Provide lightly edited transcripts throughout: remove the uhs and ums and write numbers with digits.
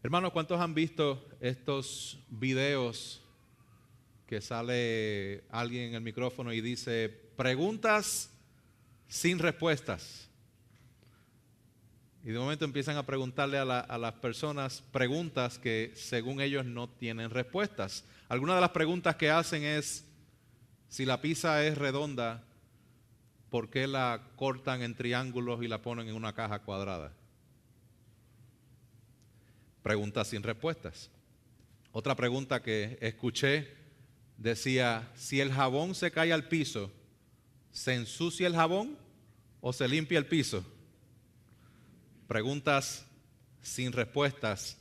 Hermanos, ¿cuántos han visto estos videos que sale alguien en el micrófono y dice preguntas sin respuestas? Y de momento empiezan a preguntarle a las personas preguntas que según ellos no tienen respuestas. Algunas de las preguntas que hacen es, si la pizza es redonda, ¿por qué la cortan en triángulos y la ponen en una caja cuadrada? Preguntas sin respuestas. Otra pregunta que escuché decía, si el jabón se cae al piso, ¿se ensucia el jabón o se limpia el piso? Preguntas sin respuestas.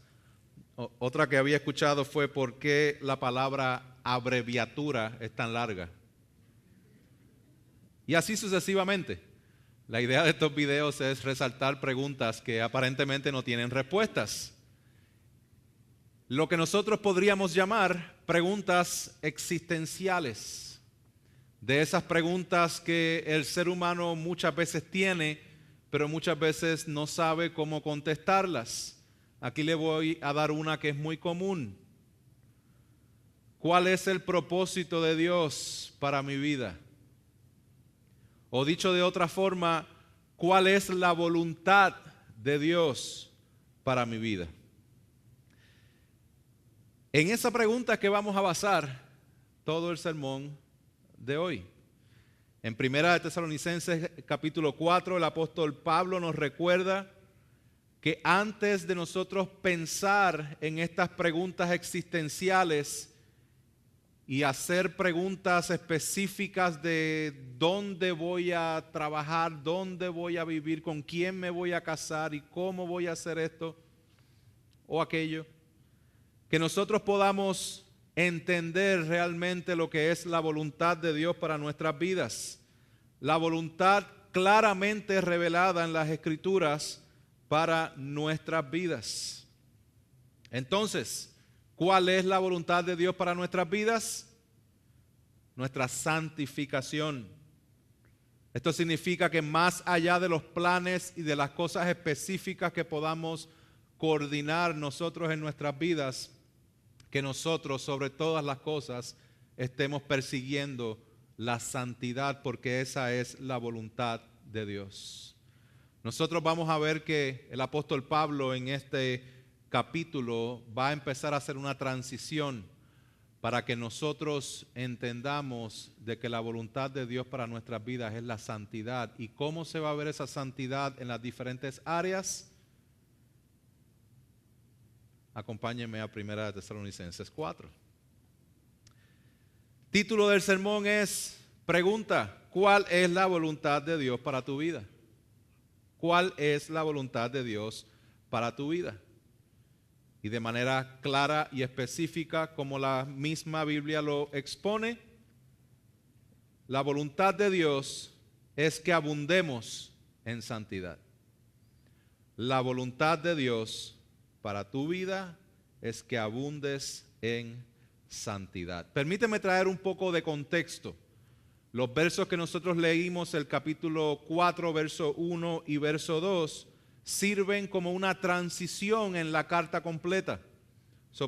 Otra que había escuchado fue, ¿por qué la palabra abreviatura es tan larga? Y así sucesivamente. La idea de estos videos es resaltar preguntas que aparentemente no tienen respuestas. Lo que nosotros podríamos llamar preguntas existenciales. De esas preguntas que el ser humano muchas veces tiene, pero muchas veces no sabe cómo contestarlas. Aquí le voy a dar una que es muy común. ¿Cuál es el propósito de Dios para mi vida? O dicho de otra forma, ¿cuál es la voluntad de Dios para mi vida? En esa pregunta que vamos a basar todo el sermón de hoy. En 1 de Tesalonicenses capítulo 4, el apóstol Pablo nos recuerda que antes de nosotros pensar en estas preguntas existenciales y hacer preguntas específicas de dónde voy a trabajar, dónde voy a vivir, con quién me voy a casar y cómo voy a hacer esto o aquello, que nosotros podamos entender realmente lo que es la voluntad de Dios para nuestras vidas. La voluntad claramente revelada en las Escrituras para nuestras vidas. Entonces, ¿cuál es la voluntad de Dios para nuestras vidas? Nuestra santificación. Esto significa que más allá de los planes y de las cosas específicas que podamos coordinar nosotros en nuestras vidas, que nosotros sobre todas las cosas estemos persiguiendo la santidad, porque esa es la voluntad de Dios. Nosotros vamos a ver que el apóstol Pablo en este capítulo va a empezar a hacer una transición para que nosotros entendamos de que la voluntad de Dios para nuestras vidas es la santidad. ¿Y cómo se va a ver esa santidad en las diferentes áreas? Acompáñenme a 1 de Tesalonicenses 4. Título del sermón es, pregunta, ¿cuál es la voluntad de Dios para tu vida? ¿Cuál es la voluntad de Dios para tu vida? Y de manera clara y específica, como la misma Biblia lo expone, la voluntad de Dios es que abundemos en santidad. La voluntad de Dios para tu vida es que abundes en santidad. Permíteme traer un poco de contexto. Los versos que nosotros leímos, el capítulo 4, verso 1 y verso 2, sirven como una transición en la carta completa.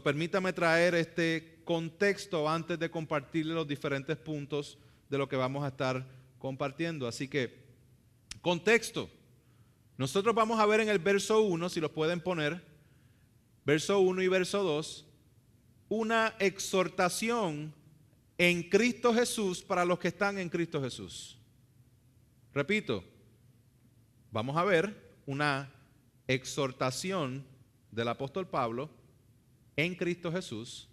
Permítame traer este contexto antes de compartirle los diferentes puntos de lo que vamos a estar compartiendo. Así que, contexto. Nosotros vamos a ver en el verso 1, si lo pueden poner, verso 1 y verso 2, una exhortación en Cristo Jesús para los que están en Cristo Jesús. Repito, vamos a ver una exhortación del apóstol Pablo en Cristo Jesús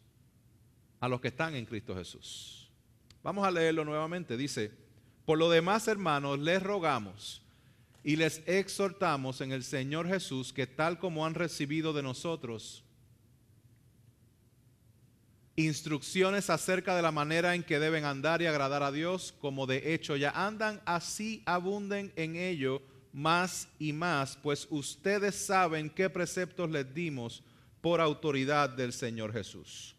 a los que están en Cristo Jesús. Vamos a leerlo nuevamente. Dice, por lo demás, hermanos, les rogamos y les exhortamos en el Señor Jesús que tal como han recibido de nosotros instrucciones acerca de la manera en que deben andar y agradar a Dios, como de hecho ya andan, así abunden en ello más y más, pues ustedes saben qué preceptos les dimos por autoridad del Señor Jesús.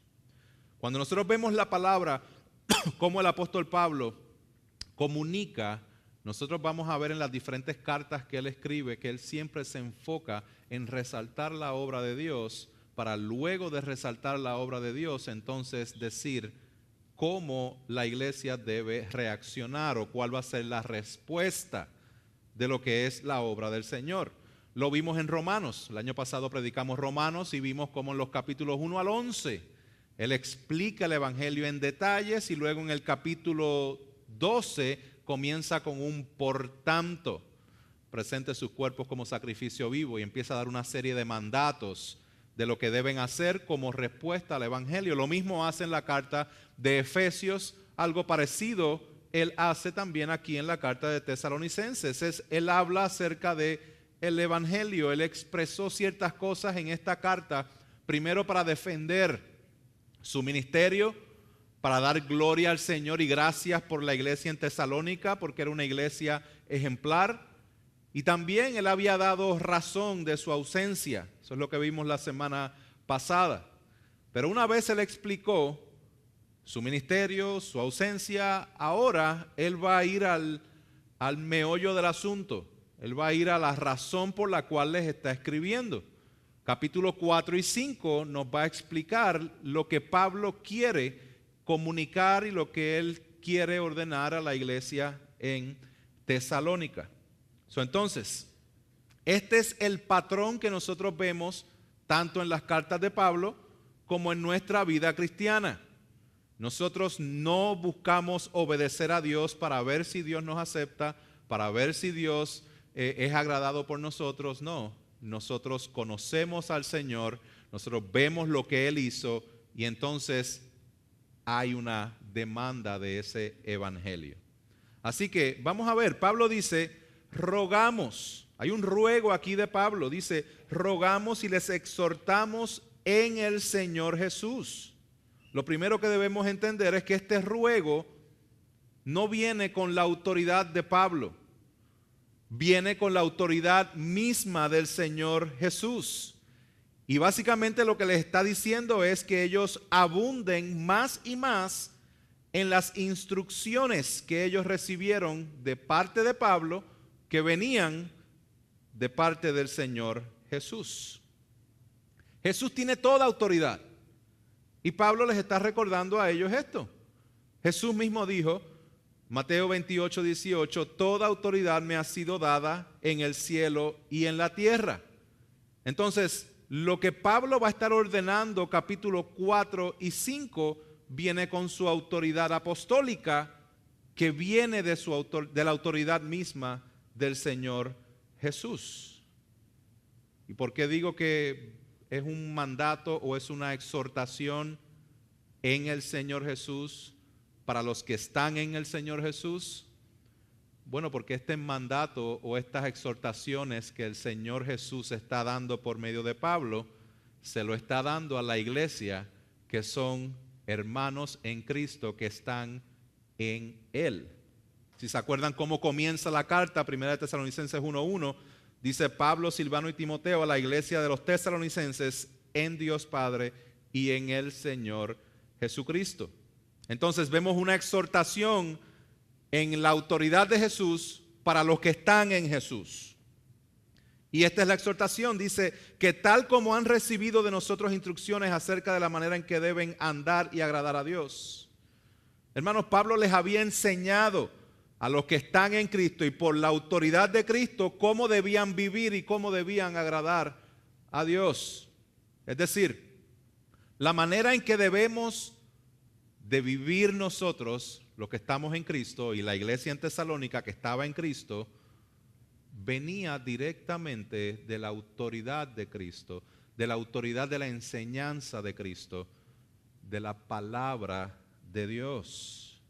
Cuando nosotros vemos la palabra, como el apóstol Pablo comunica, nosotros vamos a ver en las diferentes cartas que él escribe que él siempre se enfoca en resaltar la obra de Dios para luego de resaltar la obra de Dios, entonces decir cómo la iglesia debe reaccionar o cuál va a ser la respuesta de lo que es la obra del Señor. Lo vimos en Romanos. El año pasado predicamos Romanos y vimos cómo en los capítulos 1 al 11 Él explica el Evangelio en detalles y luego en el capítulo 12 comienza con un por tanto. Presente sus cuerpos como sacrificio vivo y empieza a dar una serie de mandatos de lo que deben hacer como respuesta al Evangelio. Lo mismo hace en la carta de Efesios, algo parecido Él hace también aquí en la carta de Tesalonicenses. Él habla acerca de el Evangelio. Él expresó ciertas cosas en esta carta, primero para defender su ministerio, para dar gloria al Señor y gracias por la iglesia en Tesalónica, porque era una iglesia ejemplar. Y también Él había dado razón de su ausencia. Eso es lo que vimos la semana pasada. Pero una vez Él explicó su ministerio, su ausencia, ahora Él va a ir al meollo del asunto. Él va a ir a la razón por la cual les está escribiendo. Capítulo 4 y 5 nos va a explicar lo que Pablo quiere comunicar y lo que él quiere ordenar a la iglesia en Tesalónica. Entonces, este es el patrón que nosotros vemos tanto en las cartas de Pablo como en nuestra vida cristiana. Nosotros no buscamos obedecer a Dios para ver si Dios nos acepta, para ver si Dios es agradado por nosotros. No, nosotros conocemos al Señor, nosotros vemos lo que Él hizo y entonces hay una demanda de ese evangelio. Así que vamos a ver, Pablo dice, rogamos, hay un ruego aquí de Pablo, dice, rogamos y les exhortamos en el Señor Jesús. Lo primero que debemos entender es que este ruego no viene con la autoridad de Pablo, viene con la autoridad misma del Señor Jesús. Y básicamente lo que les está diciendo es que ellos abunden más y más en las instrucciones que ellos recibieron de parte de Pablo, que venían de parte del Señor Jesús. Jesús tiene toda autoridad. Y Pablo les está recordando a ellos esto. Jesús mismo dijo, Mateo 28, 18, toda autoridad me ha sido dada en el cielo y en la tierra. Entonces, lo que Pablo va a estar ordenando, capítulo 4 y 5, viene con su autoridad apostólica, que viene de la autoridad misma del Señor Jesús. ¿Y por qué digo que es un mandato o es una exhortación en el Señor Jesús para los que están en el Señor Jesús? Bueno, porque este mandato o estas exhortaciones que el Señor Jesús está dando por medio de Pablo, se lo está dando a la iglesia que son hermanos en Cristo que están en Él. Si se acuerdan cómo comienza la carta, 1 Tesalonicenses 1:1, dice Pablo, Silvano y Timoteo a la iglesia de los tesalonicenses en Dios Padre y en el Señor Jesucristo. Entonces vemos una exhortación en la autoridad de Jesús para los que están en Jesús. Y esta es la exhortación, dice que tal como han recibido de nosotros instrucciones acerca de la manera en que deben andar y agradar a Dios. Hermanos, Pablo les había enseñado a los que están en Cristo y por la autoridad de Cristo cómo debían vivir y cómo debían agradar a Dios. Es decir, la manera en que debemos de vivir nosotros, los que estamos en Cristo, y la iglesia en Tesalónica que estaba en Cristo, venía directamente de la autoridad de Cristo, de la autoridad de la enseñanza de Cristo, de la palabra de Dios.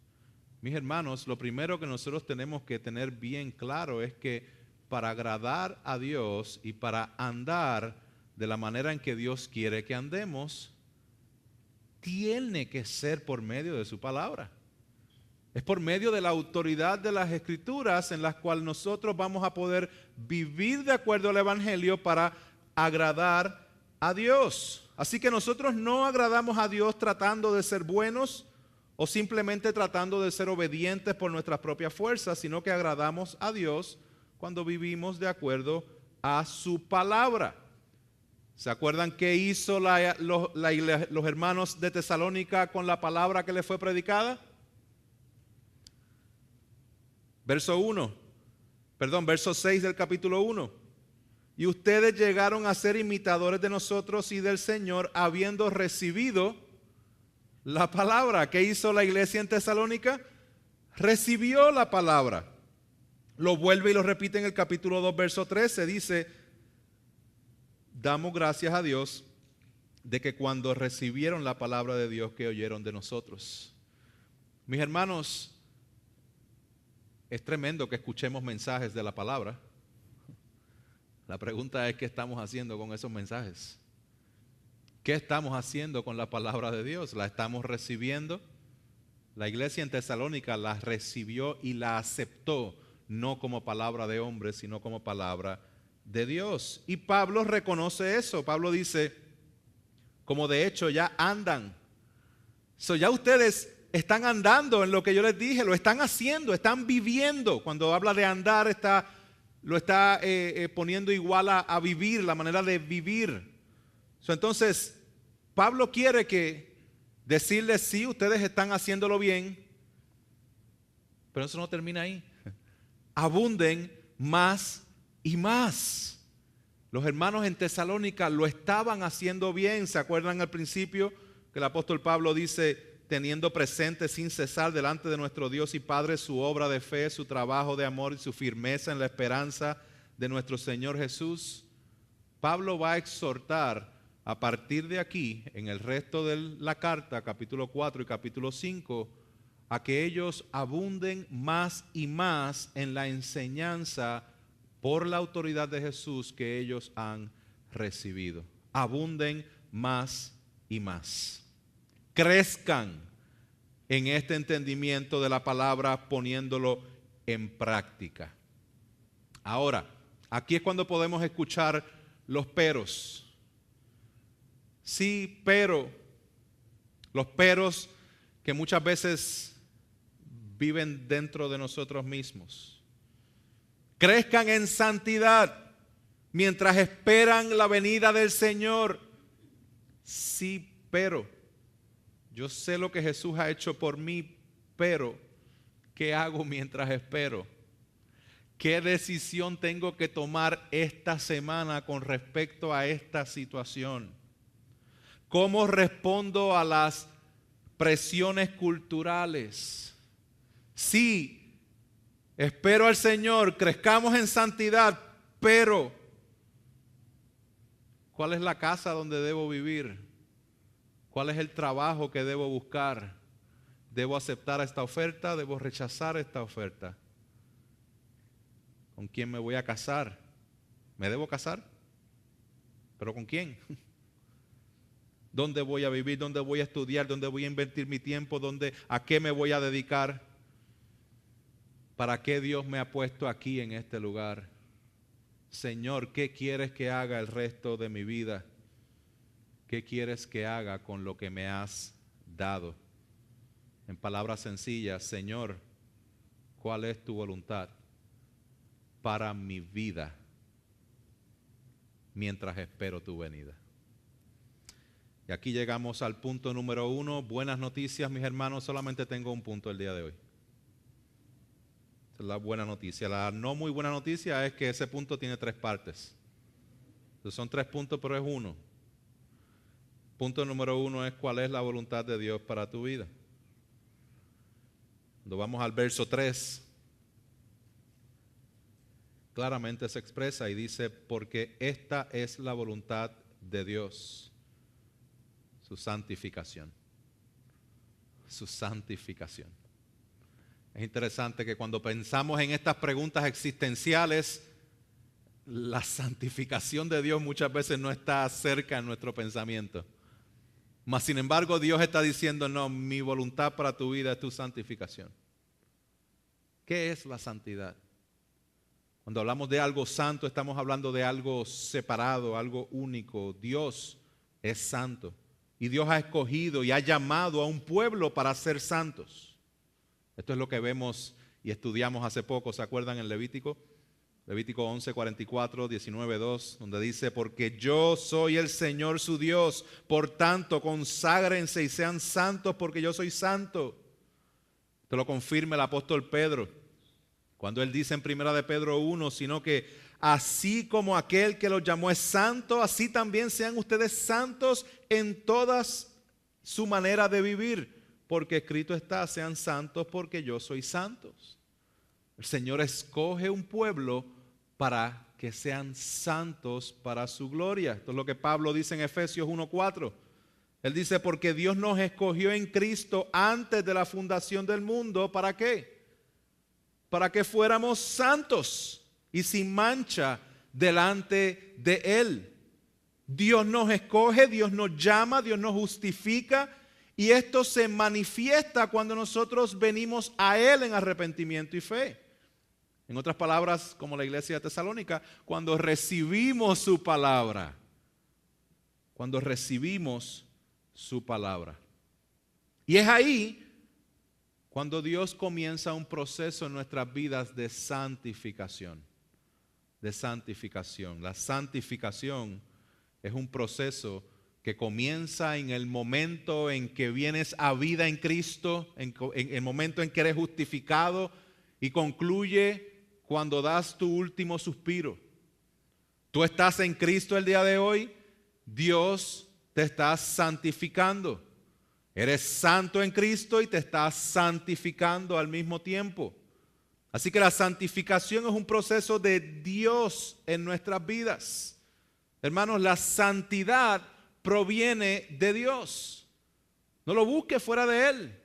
Mis hermanos, lo primero que nosotros tenemos que tener bien claro es que para agradar a Dios y para andar de la manera en que Dios quiere que andemos, tiene que ser por medio de su palabra. Es por medio de la autoridad de las Escrituras en las cuales nosotros vamos a poder vivir de acuerdo al Evangelio para agradar a Dios. Así que nosotros no agradamos a Dios tratando de ser buenos o simplemente tratando de ser obedientes por nuestras propias fuerzas, sino que agradamos a Dios cuando vivimos de acuerdo a su palabra. ¿Se acuerdan qué hizo los hermanos de Tesalónica con la palabra que les fue predicada? Verso 6 del capítulo 1. Y ustedes llegaron a ser imitadores de nosotros y del Señor, habiendo recibido la palabra. ¿Qué hizo la iglesia en Tesalónica? Recibió la palabra. Lo vuelve y lo repite en el capítulo 2, verso 13. Dice: damos gracias a Dios de que cuando recibieron la palabra de Dios que oyeron de nosotros. Mis hermanos, es tremendo que escuchemos mensajes de la palabra. La pregunta es: ¿qué estamos haciendo con esos mensajes? ¿Qué estamos haciendo con la palabra de Dios? ¿La estamos recibiendo? La iglesia en Tesalónica la recibió y la aceptó, no como palabra de hombre, sino como palabra de Dios. Y Pablo reconoce eso. Pablo dice, como de hecho ya andan. Ya ustedes están andando en lo que yo les dije, lo están haciendo, están viviendo. Cuando habla de andar, lo está poniendo igual a vivir, la manera de vivir. Entonces, Pablo quiere decirles, sí, ustedes están haciéndolo bien, pero eso no termina ahí. Abunden más y más. Los hermanos en Tesalónica lo estaban haciendo bien. ¿Se acuerdan al principio que el apóstol Pablo dice: teniendo presente sin cesar delante de nuestro Dios y Padre su obra de fe, su trabajo de amor y su firmeza en la esperanza de nuestro Señor Jesús? Pablo va a exhortar a partir de aquí, en el resto de la carta, capítulo 4 y capítulo 5, a que ellos abunden más y más en la enseñanza por la autoridad de Jesús que ellos han recibido. Abunden más y más. Crezcan en este entendimiento de la palabra, poniéndolo en práctica. Ahora, aquí es cuando podemos escuchar los peros. Sí, pero. Los peros que muchas veces viven dentro de nosotros mismos. Crezcan en santidad mientras esperan la venida del Señor. Sí, pero. Yo sé lo que Jesús ha hecho por mí, pero ¿qué hago mientras espero? ¿Qué decisión tengo que tomar esta semana con respecto a esta situación? ¿Cómo respondo a las presiones culturales? Sí, espero al Señor, crezcamos en santidad, pero ¿cuál es la casa donde debo vivir? ¿Cuál es el trabajo que debo buscar? ¿Debo aceptar esta oferta? ¿Debo rechazar esta oferta? ¿Con quién me voy a casar? ¿Me debo casar? ¿Pero con quién? ¿Dónde voy a vivir? ¿Dónde voy a estudiar? ¿Dónde voy a invertir mi tiempo? ¿A qué me voy a dedicar? ¿Para qué Dios me ha puesto aquí en este lugar? Señor, ¿qué quieres que haga el resto de mi vida? ¿Qué quieres que haga con lo que me has dado? En palabras sencillas, Señor, ¿cuál es tu voluntad para mi vida mientras espero tu venida? Y aquí llegamos al punto número 1. Buenas noticias, mis hermanos. Solamente tengo un punto el día de hoy. Esa es la buena noticia. La no muy buena noticia es que ese punto tiene 3 partes. Entonces son 3 puntos, pero es uno. Punto número 1 es: ¿cuál es la voluntad de Dios para tu vida? Cuando vamos al verso 3, claramente se expresa y dice: porque esta es la voluntad de Dios, su santificación. Su santificación. Es interesante que cuando pensamos en estas preguntas existenciales, la santificación de Dios muchas veces no está cerca en nuestro pensamiento. Mas sin embargo, Dios está diciendo: no, mi voluntad para tu vida es tu santificación. ¿Qué es la santidad? Cuando hablamos de algo santo, estamos hablando de algo separado, algo único. Dios es santo. Y Dios ha escogido y ha llamado a un pueblo para ser santos. Esto es lo que vemos y estudiamos hace poco, ¿se acuerdan en Levítico? Levítico 11, 44, 19, 2, donde dice, porque yo soy el Señor su Dios, por tanto conságrense y sean santos porque yo soy santo. Esto lo confirma el apóstol Pedro, cuando él dice en 1 de Pedro 1, sino que así como aquel que los llamó es santo, así también sean ustedes santos en todas su manera de vivir, porque escrito está, sean santos porque yo soy santos. El Señor escoge un pueblo para que sean santos para su gloria. Esto es lo que Pablo dice en Efesios 1:4. Él dice, porque Dios nos escogió en Cristo antes de la fundación del mundo. ¿Para qué? Para que fuéramos santos y sin mancha delante de Él. Dios nos escoge, Dios nos llama, Dios nos justifica, y esto se manifiesta cuando nosotros venimos a Él en arrepentimiento y fe. En otras palabras, como la iglesia de Tesalónica, cuando recibimos su palabra. Cuando recibimos su palabra. Y es ahí cuando Dios comienza un proceso en nuestras vidas de santificación. De santificación. La santificación es un proceso que comienza en el momento en que vienes a vida en Cristo, en el momento en que eres justificado, y concluye cuando das tu último suspiro. Tú estás en Cristo el día de hoy, Dios te está santificando. Eres santo en Cristo y te estás santificando al mismo tiempo. Así que la santificación es un proceso de Dios en nuestras vidas. Hermanos, la santidad proviene de Dios. No lo busques fuera de Él.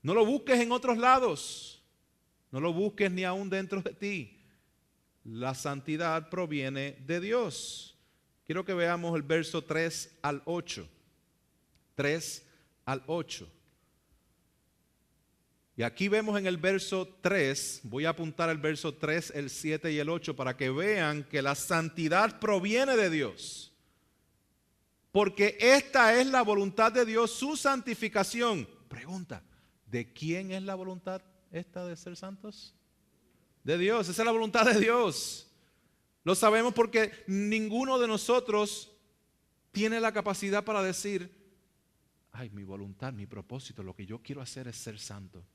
No lo busques en otros lados. No lo busques ni aún dentro de ti. La santidad proviene de Dios. Quiero que veamos el verso 3 al 8. 3 al 8. Y aquí vemos en el verso 3, voy a apuntar el verso 3, el 7 y el 8 para que vean que la santidad proviene de Dios. Porque esta es la voluntad de Dios, su santificación. Pregunta, ¿de quién es la voluntad esta de ser santos? De Dios, esa es la voluntad de Dios. Lo sabemos porque ninguno de nosotros tiene la capacidad para decir, ay, mi voluntad, mi propósito, lo que yo quiero hacer es ser santo.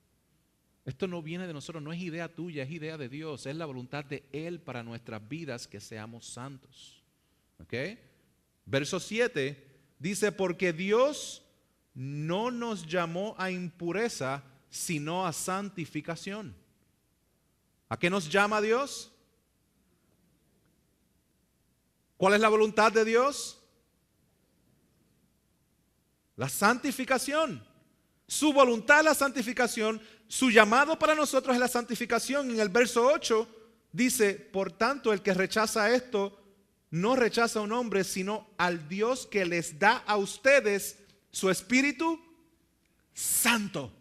Esto no viene de nosotros, no es idea tuya, es idea de Dios. Es la voluntad de Él para nuestras vidas que seamos santos. ¿Ok? Verso 7 dice, porque Dios no nos llamó a impureza, sino a santificación. ¿A qué nos llama Dios? ¿Cuál es la voluntad de Dios? La santificación. Su voluntad es la santificación. Su llamado para nosotros es la santificación. En el verso 8 dice, por tanto, el que rechaza esto, no rechaza a un hombre, sino al Dios que les da a ustedes su Espíritu Santo.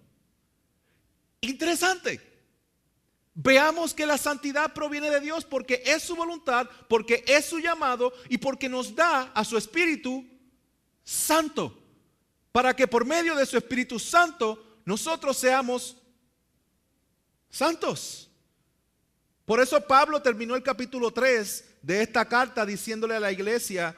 Interesante. Veamos que la santidad proviene de Dios porque es su voluntad, porque es su llamado y porque nos da a su Espíritu Santo. Para que por medio de su Espíritu Santo nosotros seamos santos. Por eso Pablo terminó el capítulo 3 de esta carta diciéndole a la iglesia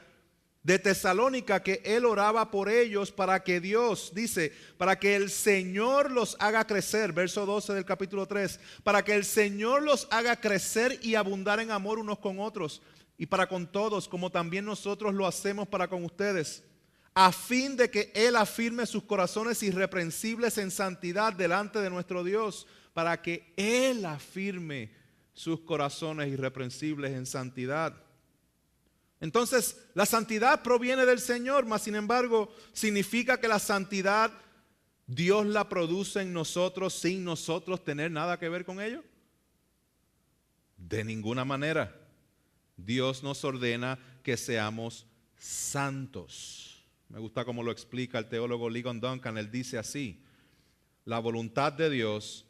de Tesalónica que él oraba por ellos para que Dios, dice, para que el Señor los haga crecer, verso 12 del capítulo 3, para que el Señor los haga crecer y abundar en amor unos con otros y para con todos, como también nosotros lo hacemos para con ustedes, a fin de que Él afirme sus corazones irreprensibles en santidad delante de nuestro Dios, para que Él afirme sus corazones irreprensibles en santidad. Entonces, la santidad proviene del Señor, mas sin embargo, significa que la santidad Dios la produce en nosotros sin nosotros tener nada que ver con ello. De ninguna manera. Dios nos ordena que seamos santos. Me gusta cómo lo explica el teólogo Ligon Duncan. Él dice así: la voluntad de Dios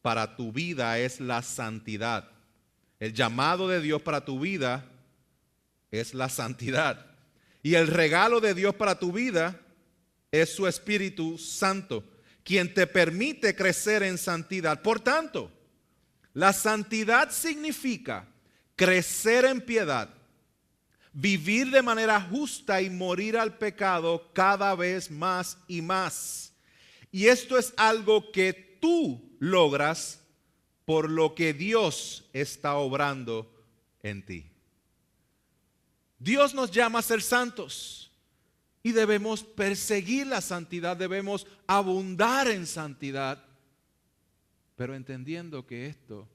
para tu vida es la santidad. El llamado de Dios para tu vida es la santidad. Y el regalo de Dios para tu vida es su Espíritu Santo, quien te permite crecer en santidad. Por tanto, la santidad significa crecer en piedad, vivir de manera justa y morir al pecado cada vez más y más. Y esto es algo que tú logras por lo que Dios está obrando en ti. Dios nos llama a ser santos y debemos perseguir la santidad, debemos abundar en santidad, pero entendiendo que esto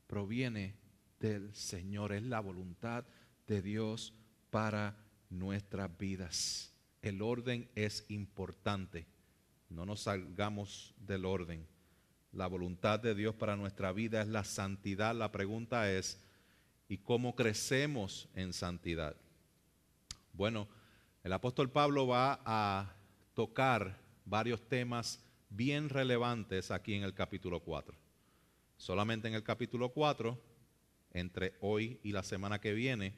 proviene del Señor, es la voluntad de Dios para nuestras vidas. El orden es importante, no nos salgamos del orden. La voluntad de Dios para nuestra vida es la santidad. La pregunta es, ¿y cómo crecemos en santidad? Bueno, el apóstol Pablo va a tocar varios temas bien relevantes aquí en el capítulo 4. Solamente en el capítulo 4, entre hoy y la semana que viene,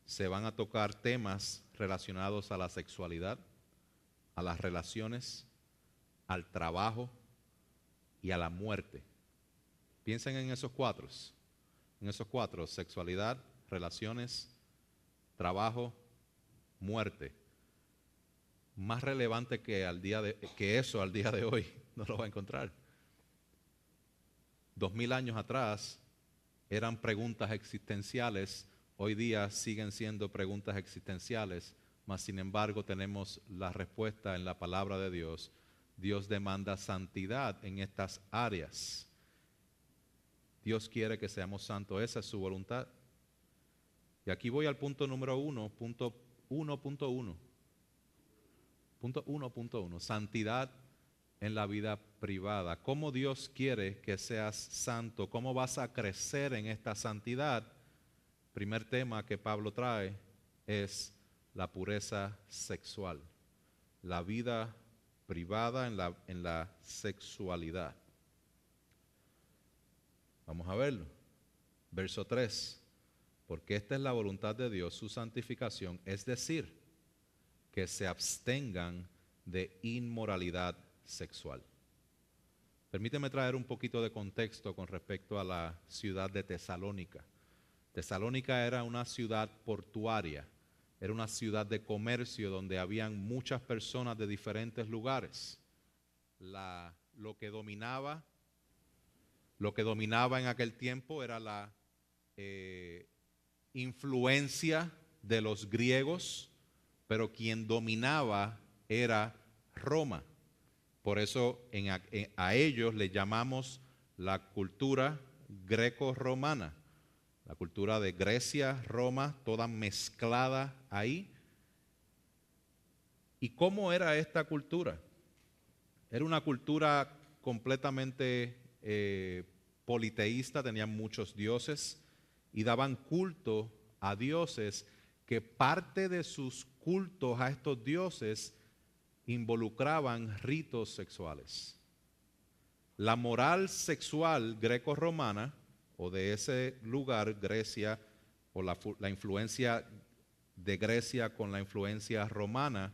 se van a tocar temas relacionados a la sexualidad, a las relaciones, al trabajo y a la muerte. Piensen en esos cuatro, sexualidad, relaciones, trabajo, muerte. Más relevante que eso al día de hoy no lo va a encontrar. 2000 años atrás eran preguntas existenciales, hoy día siguen siendo preguntas existenciales, mas sin embargo tenemos la respuesta en la palabra de Dios. Dios demanda santidad en estas áreas. Dios quiere que seamos santos, esa es su voluntad. Y aquí voy al punto número 1, punto 1.1. Punto 1.1, santidad en la vida privada. ¿Cómo Dios quiere que seas santo? ¿Cómo vas a crecer en esta santidad? Primer tema que Pablo trae es la pureza sexual, la vida privada en la sexualidad. Vamos a verlo. Verso 3. Porque esta es la voluntad de Dios, su santificación, es decir, que se abstengan de inmoralidad sexual. Permíteme traer un poquito de contexto con respecto a la ciudad de Tesalónica. Tesalónica era una ciudad portuaria, era una ciudad de comercio donde habían muchas personas de diferentes lugares. Lo que dominaba en aquel tiempo era la influencia de los griegos, pero quien dominaba era Roma. Por eso a ellos le llamamos la cultura greco-romana, la cultura de Grecia, Roma, toda mezclada ahí. ¿Y cómo era esta cultura? Era una cultura completamente politeísta, tenían muchos dioses y daban culto a dioses que parte de sus cultos a estos dioses involucraban ritos sexuales. La moral sexual greco-romana, o de ese lugar, Grecia, o la influencia de Grecia con la influencia romana,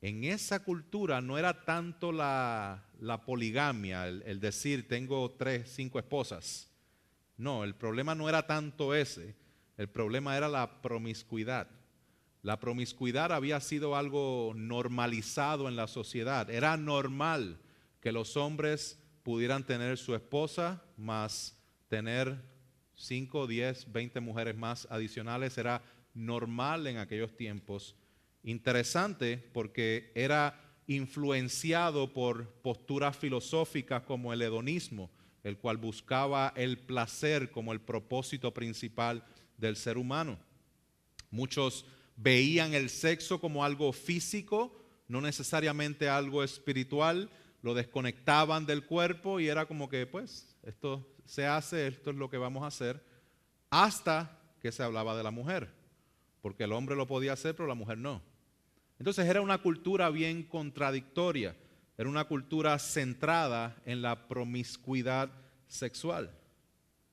en esa cultura no era tanto la poligamia, el decir tengo 3, 5 esposas. No, el problema no era tanto ese, el problema era la promiscuidad. La promiscuidad había sido algo normalizado en la sociedad. Era normal que los hombres pudieran tener su esposa más tener 5, 10, 20 mujeres más adicionales. Era normal en aquellos tiempos. Interesante porque era influenciado por posturas filosóficas como el hedonismo, el cual buscaba el placer como el propósito principal del ser humano. Muchos veían el sexo como algo físico, no necesariamente algo espiritual, lo desconectaban del cuerpo y era como que pues esto se hace, esto es lo que vamos a hacer, hasta que se hablaba de la mujer, porque el hombre lo podía hacer pero la mujer no. Entonces era una cultura bien contradictoria, era una cultura centrada en la promiscuidad sexual.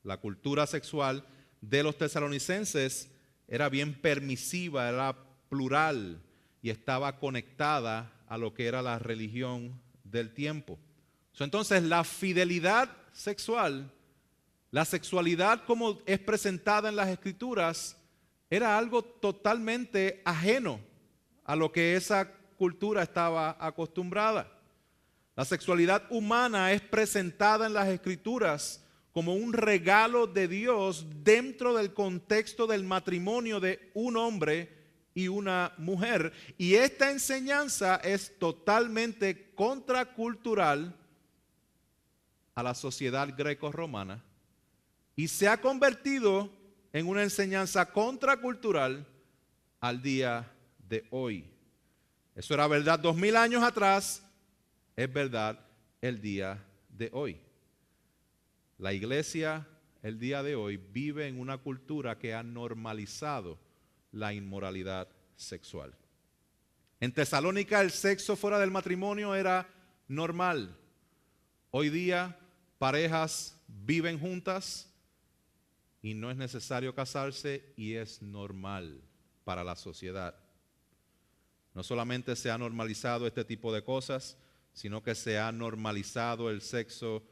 La cultura sexual de los tesalonicenses era bien permisiva, era plural y estaba conectada a lo que era la religión del tiempo. Entonces la fidelidad sexual La sexualidad como es presentada en las Escrituras era algo totalmente ajeno a lo que esa cultura estaba acostumbrada. La sexualidad humana es presentada en las Escrituras como un regalo de Dios dentro del contexto del matrimonio de un hombre y una mujer. Y esta enseñanza es totalmente contracultural a la sociedad greco-romana y se ha convertido en una enseñanza contracultural al día de hoy. Eso era verdad 2000 años atrás, es verdad el día de hoy. La iglesia el día de hoy vive en una cultura que ha normalizado la inmoralidad sexual. En Tesalónica el sexo fuera del matrimonio era normal. Hoy día parejas viven juntas y no es necesario casarse y es normal para la sociedad. No solamente se ha normalizado este tipo de cosas, sino que se ha normalizado el sexo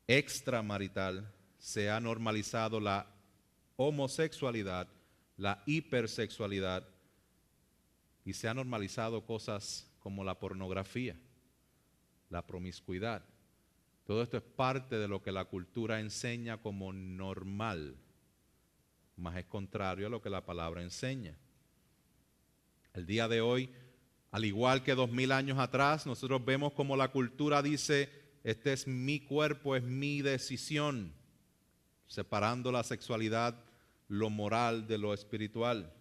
extramarital, se ha normalizado la homosexualidad, la hipersexualidad y se ha normalizado cosas como la pornografía, la promiscuidad. Todo esto es parte de lo que la cultura enseña como normal, mas es contrario a lo que la palabra enseña. El día de hoy, al igual que 2000 años atrás, nosotros vemos como la cultura dice, este es mi cuerpo, es mi decisión, separando la sexualidad, lo moral de lo espiritual.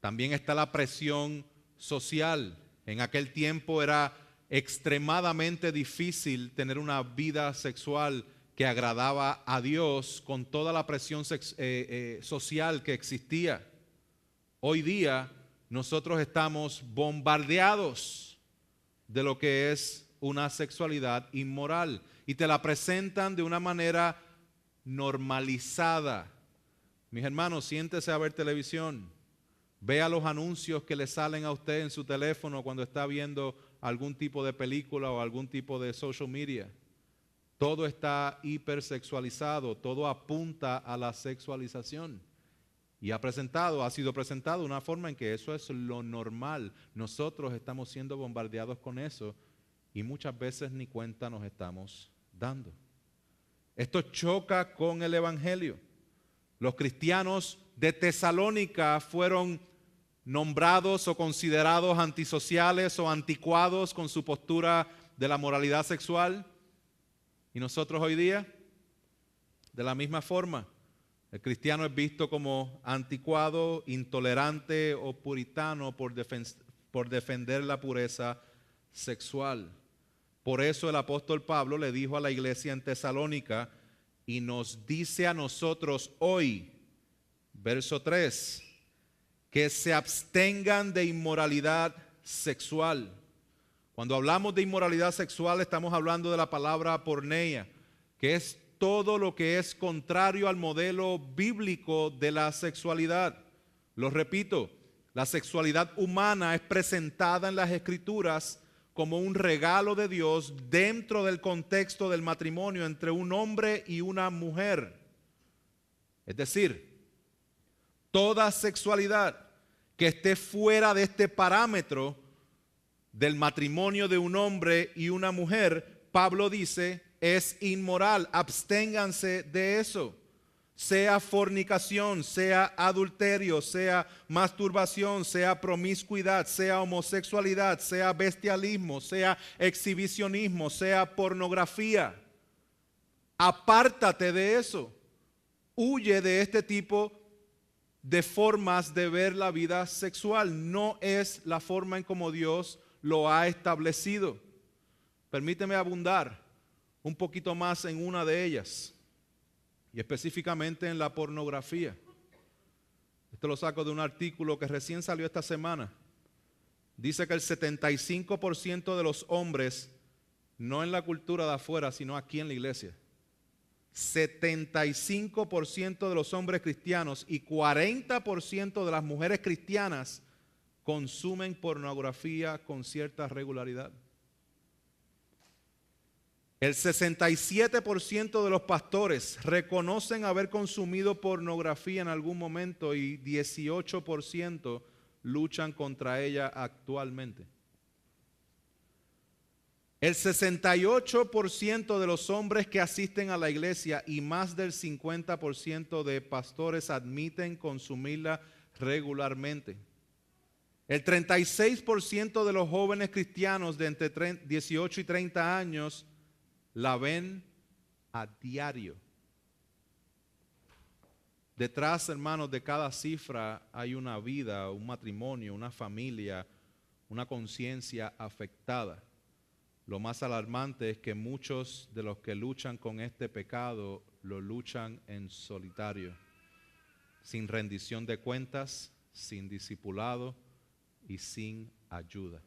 También está la presión social. En aquel tiempo era extremadamente difícil tener una vida sexual que agradaba a Dios con toda la presión social que existía. Hoy día nosotros estamos bombardeados de lo que es una sexualidad inmoral y te la presentan de una manera normalizada. Mis hermanos, siéntese a ver televisión, vea los anuncios que le salen a usted en su teléfono cuando está viendo algún tipo de película o algún tipo de social media. Todo está hipersexualizado, todo apunta a la sexualización. Y ha sido presentado de una forma en que eso es lo normal. Nosotros estamos siendo bombardeados con eso y muchas veces ni cuenta nos estamos dando. Esto choca con el Evangelio. Los cristianos de Tesalónica fueron nombrados o considerados antisociales o anticuados con su postura de la moralidad sexual. Y nosotros hoy día, de la misma forma, el cristiano es visto como anticuado, intolerante o puritano por defender la pureza sexual. Por eso el apóstol Pablo le dijo a la iglesia en Tesalónica y nos dice a nosotros hoy, verso 3, que se abstengan de inmoralidad sexual. Cuando hablamos de inmoralidad sexual estamos hablando de la palabra porneia, que es todo lo que es contrario al modelo bíblico de la sexualidad. Lo repito, la sexualidad humana es presentada en las Escrituras como un regalo de Dios dentro del contexto del matrimonio entre un hombre y una mujer. Es decir, toda sexualidad que esté fuera de este parámetro del matrimonio de un hombre y una mujer, Pablo dice, es inmoral, absténganse de eso. Sea fornicación, sea adulterio, sea masturbación, sea promiscuidad, sea homosexualidad, sea bestialismo, sea exhibicionismo, sea pornografía. Apártate de eso. Huye de este tipo de formas de ver la vida sexual. No es la forma en como Dios lo ha establecido. Permíteme abundar un poquito más en una de ellas, y específicamente en la pornografía. Esto lo saco de un artículo que recién salió esta semana. Dice que el 75% de los hombres, no en la cultura de afuera, sino aquí en la iglesia, 75% de los hombres cristianos y 40% de las mujeres cristianas consumen pornografía con cierta regularidad. El 67% de los pastores reconocen haber consumido pornografía en algún momento y 18% luchan contra ella actualmente. El 68% de los hombres que asisten a la iglesia y más del 50% de pastores admiten consumirla regularmente. El 36% de los jóvenes cristianos de entre 18 y 30 años la ven a diario. Detrás, hermanos, de cada cifra hay una vida, un matrimonio, una familia, una conciencia afectada. Lo más alarmante es que muchos de los que luchan con este pecado lo luchan en solitario, sin rendición de cuentas, sin discipulado y sin ayuda.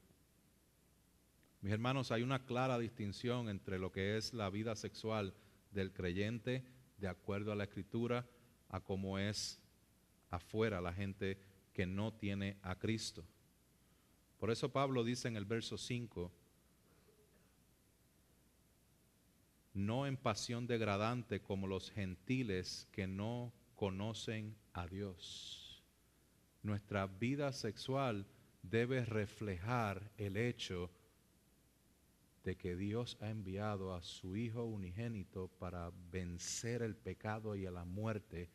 Mis hermanos, hay una clara distinción entre lo que es la vida sexual del creyente, de acuerdo a la Escritura, a cómo es afuera la gente que no tiene a Cristo. Por eso Pablo dice en el verso 5, no en pasión degradante como los gentiles que no conocen a Dios. Nuestra vida sexual debe reflejar el hecho de que Dios ha enviado a su Hijo unigénito para vencer el pecado y a la muerte,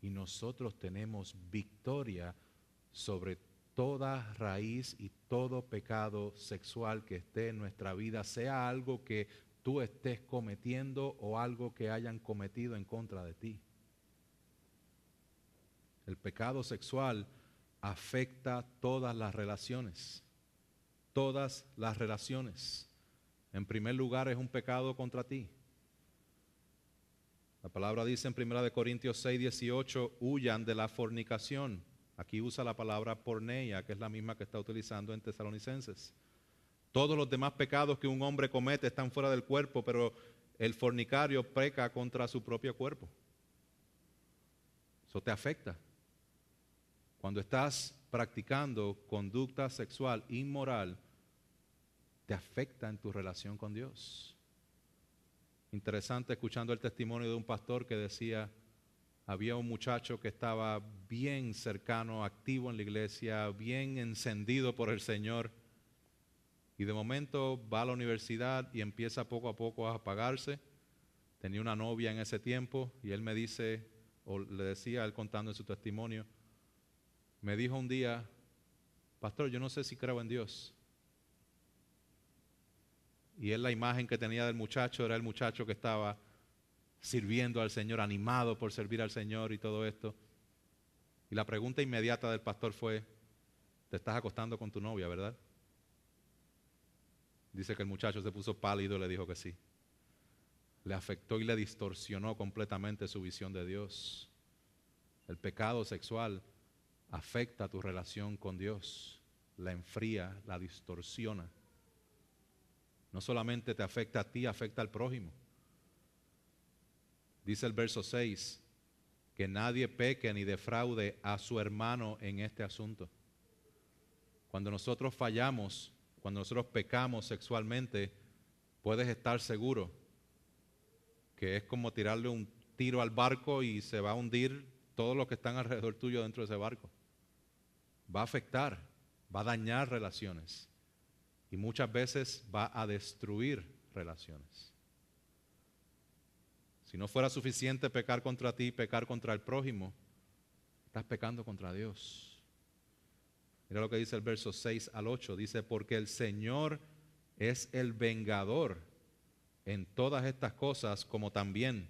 y nosotros tenemos victoria sobre toda raíz y todo pecado sexual que esté en nuestra vida, sea algo que tú estés cometiendo o algo que hayan cometido en contra de ti. El pecado sexual afecta todas las relaciones. Todas las relaciones. En primer lugar, es un pecado contra ti. La palabra dice en 1 Corintios 6:18, huyan de la fornicación. Aquí usa la palabra porneia, que es la misma que está utilizando en Tesalonicenses. Todos los demás pecados que un hombre comete están fuera del cuerpo, pero el fornicario peca contra su propio cuerpo. Eso te afecta. Cuando estás practicando conducta sexual inmoral, te afecta en tu relación con Dios. Interesante escuchando el testimonio de un pastor que decía, había un muchacho que estaba bien cercano, activo en la iglesia, bien encendido por el Señor, y de momento va a la universidad y empieza poco a poco a apagarse. Tenía una novia en ese tiempo y él me dice, o le decía, él contando en su testimonio, me dijo un día, pastor, yo no sé si creo en Dios. Y él, la imagen que tenía del muchacho era el muchacho que estaba sirviendo al Señor, animado por servir al Señor y todo esto. Y la pregunta inmediata del pastor fue, te estás acostando con tu novia, ¿verdad? Dice que el muchacho se puso pálido y le dijo que sí. Le afectó y le distorsionó completamente su visión de Dios. El pecado sexual afecta tu relación con Dios, la enfría, la distorsiona. No solamente te afecta a ti, afecta al prójimo. Dice el verso 6, que nadie peque ni defraude a su hermano en este asunto. Cuando nosotros fallamos, cuando nosotros pecamos sexualmente, puedes estar seguro que es como tirarle un tiro al barco y se va a hundir todos los que están alrededor tuyo dentro de ese barco. Va a afectar, va a dañar relaciones y muchas veces va a destruir relaciones. Si no fuera suficiente pecar contra ti, pecar contra el prójimo, estás pecando contra Dios. Mira lo que dice el verso 6 al 8. Dice, porque el Señor es el vengador en todas estas cosas, como también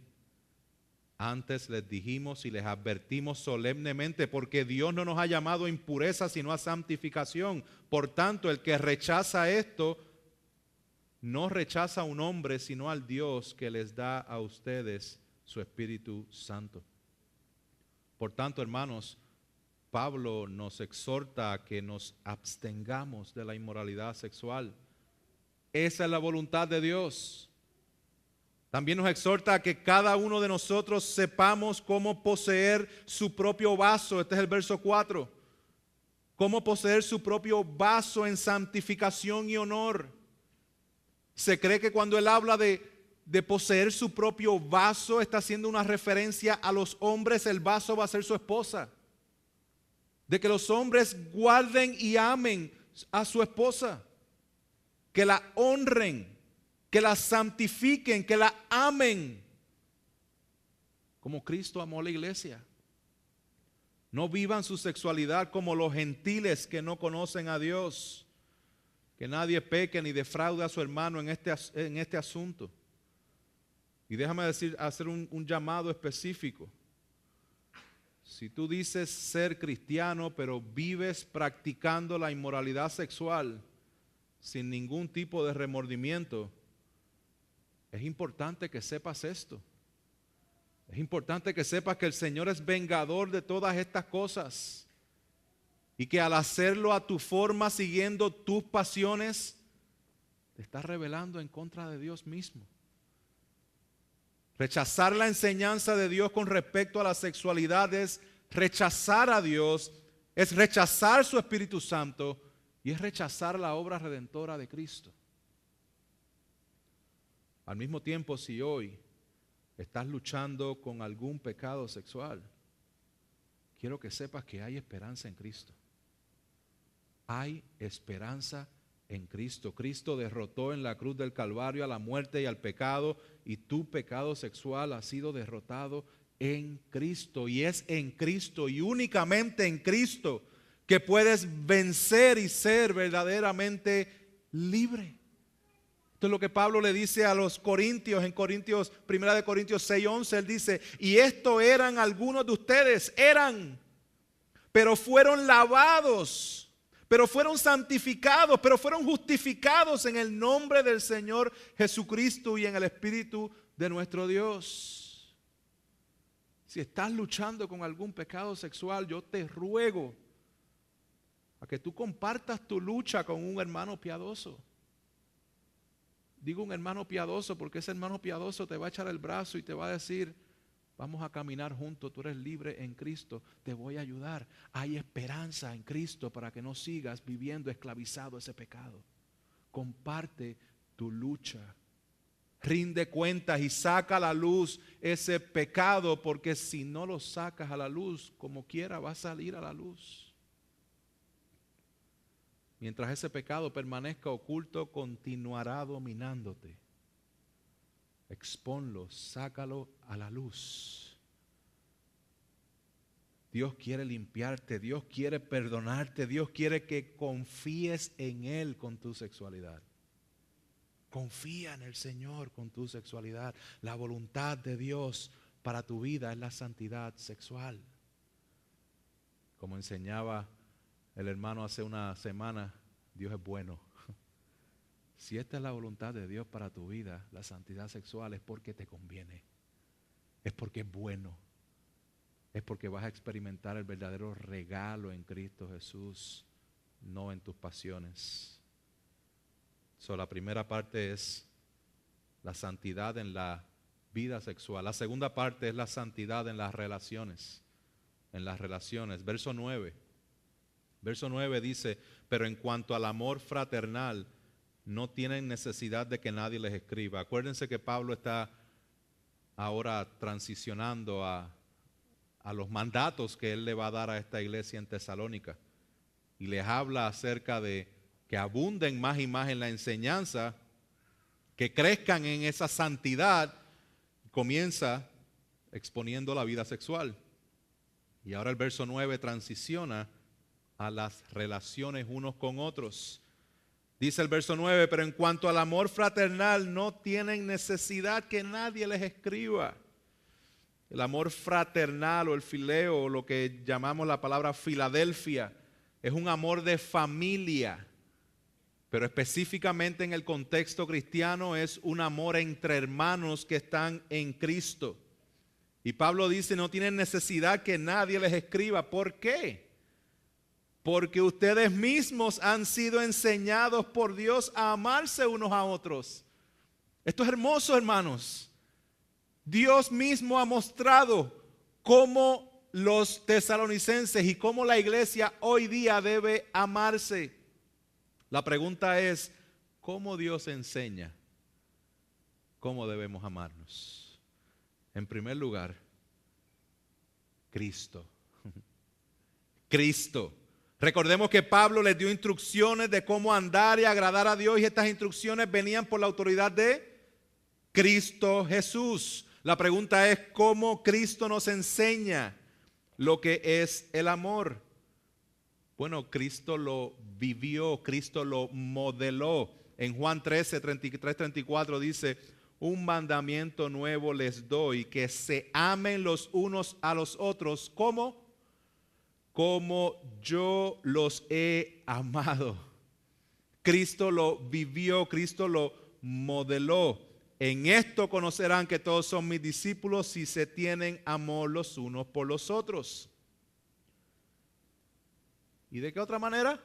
antes les dijimos y les advertimos solemnemente, porque Dios no nos ha llamado a impureza, sino a santificación. Por tanto, el que rechaza esto, no rechaza a un hombre, sino al Dios que les da a ustedes su Espíritu Santo. Por tanto, hermanos, Pablo nos exhorta a que nos abstengamos de la inmoralidad sexual. Esa es la voluntad de Dios. También nos exhorta a que cada uno de nosotros sepamos cómo poseer su propio vaso. Este es el verso 4. Cómo poseer su propio vaso en santificación y honor. Se cree que cuando él habla de de poseer su propio vaso, está haciendo una referencia a los hombres. El vaso va a ser su esposa. De que los hombres guarden y amen a su esposa, que la honren, que la santifiquen, que la amen, como Cristo amó a la iglesia. No vivan su sexualidad como los gentiles que no conocen a Dios. Que nadie peque ni defraude a su hermano en este asunto. Y déjame hacer un llamado específico. Si tú dices ser cristiano, pero vives practicando la inmoralidad sexual sin ningún tipo de remordimiento, es importante que sepas esto. Es importante que sepas que el Señor es vengador de todas estas cosas y que al hacerlo a tu forma, siguiendo tus pasiones, te estás rebelando en contra de Dios mismo. Rechazar la enseñanza de Dios con respecto a la sexualidad es rechazar a Dios, es rechazar su Espíritu Santo y es rechazar la obra redentora de Cristo. Al mismo tiempo, si hoy estás luchando con algún pecado sexual, quiero que sepas que hay esperanza en Cristo. Hay esperanza en Cristo. Cristo derrotó en la cruz del Calvario a la muerte y al pecado, y tu pecado sexual ha sido derrotado en Cristo. Y es en Cristo y únicamente en Cristo que puedes vencer y ser verdaderamente libre. Esto es lo que Pablo le dice a los corintios en 1 de Corintios 6:11. Él dice: y esto eran algunos de ustedes, pero fueron lavados, pero fueron santificados, pero fueron justificados en el nombre del Señor Jesucristo y en el Espíritu de nuestro Dios. Si estás luchando con algún pecado sexual, yo te ruego a que tú compartas tu lucha con un hermano piadoso. Digo un hermano piadoso porque ese hermano piadoso te va a echar el brazo y te va a decir: vamos a caminar juntos, tú eres libre en Cristo, te voy a ayudar. Hay esperanza en Cristo para que no sigas viviendo esclavizado a ese pecado. Comparte tu lucha. Rinde cuentas y saca a la luz ese pecado, porque si no lo sacas a la luz, como quiera va a salir a la luz. Mientras ese pecado permanezca oculto, continuará dominándote. Exponlo, sácalo a la luz. Dios quiere limpiarte, Dios quiere perdonarte, Dios quiere que confíes en Él con tu sexualidad. Confía en el Señor con tu sexualidad. La voluntad de Dios para tu vida es la santidad sexual. Como enseñaba el hermano hace una semana, Dios es bueno. Si esta es la voluntad de Dios para tu vida, la santidad sexual, es porque te conviene. Es porque es bueno. Es porque vas a experimentar el verdadero regalo en Cristo Jesús, no en tus pasiones. La primera parte es la santidad en la vida sexual. La segunda parte es la santidad en las relaciones. En las relaciones. Verso 9. Verso 9 dice: pero en cuanto al amor fraternal, no tienen necesidad de que nadie les escriba. Acuérdense que Pablo está ahora transicionando a los mandatos que él le va a dar a esta iglesia en Tesalónica. Y les habla acerca de que abunden más y más en la enseñanza, que crezcan en esa santidad. Comienza exponiendo la vida sexual. Y ahora el verso 9 transiciona a las relaciones unos con otros. Dice el verso 9: pero en cuanto al amor fraternal, no tienen necesidad que nadie les escriba. El amor fraternal o el fileo, o lo que llamamos la palabra Filadelfia, es un amor de familia, pero específicamente en el contexto cristiano es un amor entre hermanos que están en Cristo. Y Pablo dice: no tienen necesidad que nadie les escriba. ¿Por qué? Porque ustedes mismos han sido enseñados por Dios a amarse unos a otros. Esto es hermoso, hermanos. Dios mismo ha mostrado cómo los tesalonicenses y cómo la iglesia hoy día debe amarse. La pregunta es: ¿cómo Dios enseña? cómo debemos amarnos. En primer lugar, Cristo. Cristo. Recordemos que Pablo les dio instrucciones de cómo andar y agradar a Dios, y estas instrucciones venían por la autoridad de Cristo Jesús. La pregunta es, ¿cómo Cristo nos enseña lo que es el amor? Bueno, Cristo lo vivió, Cristo lo modeló. En Juan 13, 33, 34 dice: un mandamiento nuevo les doy, que se amen los unos a los otros. ¿Cómo? Como yo los he amado. Cristo lo vivió, Cristo lo modeló. En esto conocerán que todos son mis discípulos, si se tienen amor los unos por los otros. ¿Y de qué otra manera?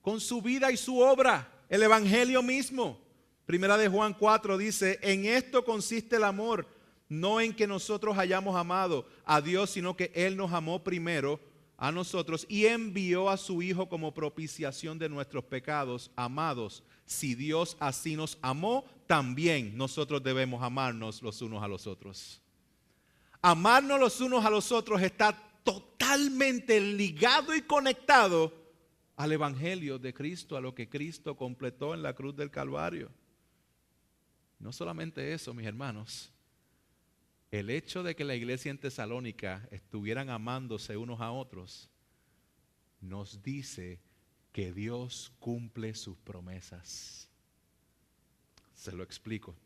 Con su vida y su obra, el evangelio mismo. Primera de Juan 4 dice: en esto consiste el amor, no en que nosotros hayamos amado a Dios, sino que Él nos amó primero a nosotros y envió a su Hijo como propiciación de nuestros pecados. Amados, si Dios así nos amó, también nosotros debemos amarnos los unos a los otros. Amarnos los unos a los otros está totalmente ligado y conectado al evangelio de Cristo, a lo que Cristo completó en la cruz del Calvario. No solamente eso, mis hermanos, el hecho de que la iglesia en Tesalónica estuvieran amándose unos a otros nos dice que Dios cumple sus promesas. Se lo explico.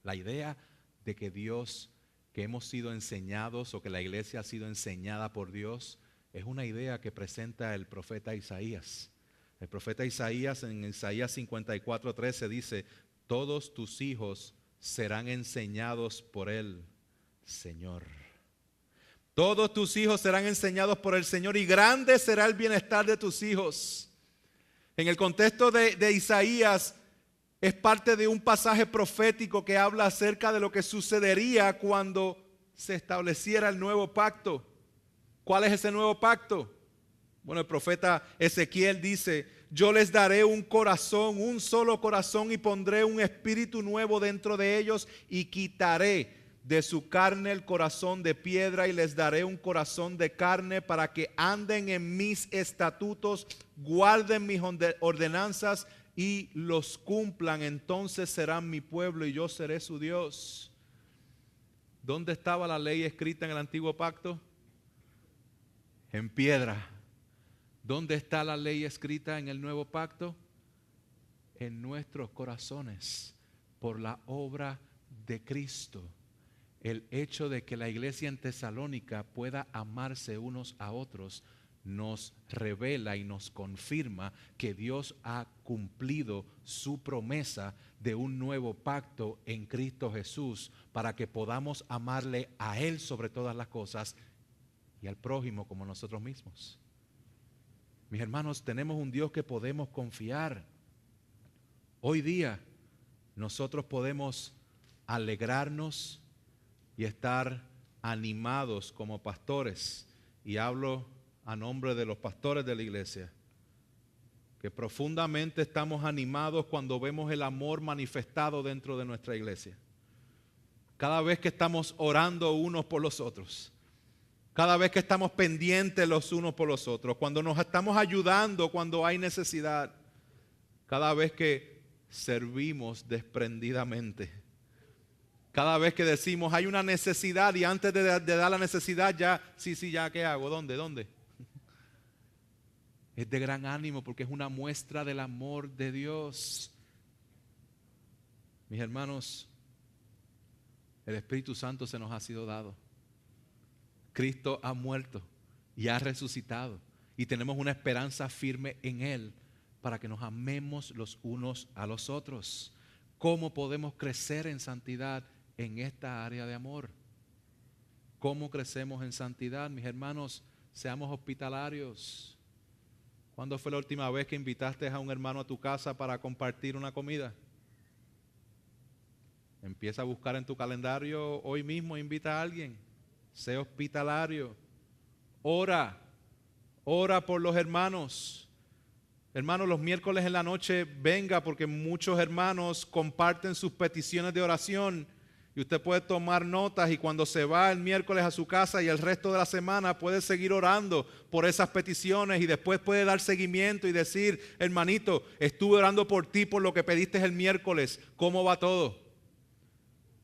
La idea de que Dios, que hemos sido enseñados o que la iglesia ha sido enseñada por Dios, es una idea que presenta el profeta Isaías. El profeta Isaías en Isaías 54:13 dice: todos tus hijos serán enseñados por el Señor. Todos tus hijos serán enseñados por el Señor, y grande será el bienestar de tus hijos. En el contexto de Isaías, es parte de un pasaje profético que habla acerca de lo que sucedería cuando se estableciera el nuevo pacto. ¿Cuál es ese nuevo pacto? Bueno, el profeta Ezequiel dice: yo les daré un corazón, un solo corazón, y pondré un espíritu nuevo dentro de ellos, y quitaré de su carne el corazón de piedra, y les daré un corazón de carne, para que anden en mis estatutos, guarden mis ordenanzas y los cumplan. Entonces serán mi pueblo y yo seré su Dios. ¿Dónde estaba la ley escrita en el antiguo pacto? En piedra. ¿Dónde está la ley escrita en el nuevo pacto? En nuestros corazones, por la obra de Cristo. El hecho de que la iglesia en Tesalónica pueda amarse unos a otros nos revela y nos confirma que Dios ha cumplido su promesa de un nuevo pacto en Cristo Jesús, para que podamos amarle a Él sobre todas las cosas y al prójimo como nosotros mismos. Mis hermanos, tenemos un Dios que podemos confiar. Hoy día nosotros podemos alegrarnos y estar animados como pastores, y hablo a nombre de los pastores de la iglesia, que profundamente estamos animados cuando vemos el amor manifestado dentro de nuestra iglesia. Cada vez que estamos orando unos por los otros, cada vez que estamos pendientes los unos por los otros, cuando nos estamos ayudando cuando hay necesidad, cada vez que servimos desprendidamente, cada vez que decimos hay una necesidad y antes de dar la necesidad ya, ya, ¿qué hago? ¿Dónde? Es de gran ánimo porque es una muestra del amor de Dios. Mis hermanos, el Espíritu Santo se nos ha sido dado. Cristo ha muerto y ha resucitado, y tenemos una esperanza firme en Él para que nos amemos los unos a los otros. ¿Cómo podemos crecer en santidad en esta área de amor? ¿Cómo crecemos en santidad? Mis hermanos, seamos hospitalarios. ¿Cuándo fue la última vez que invitaste a un hermano a tu casa para compartir una comida? Empieza a buscar en tu calendario hoy mismo, invita a alguien. Sé hospitalario. Ora por los hermanos. Hermanos, los miércoles en la noche venga, porque muchos hermanos comparten sus peticiones de oración y usted puede tomar notas, y cuando se va el miércoles a su casa y el resto de la semana puede seguir orando por esas peticiones, y después puede dar seguimiento y decir: hermanito, estuve orando por ti por lo que pediste el miércoles, ¿cómo va todo?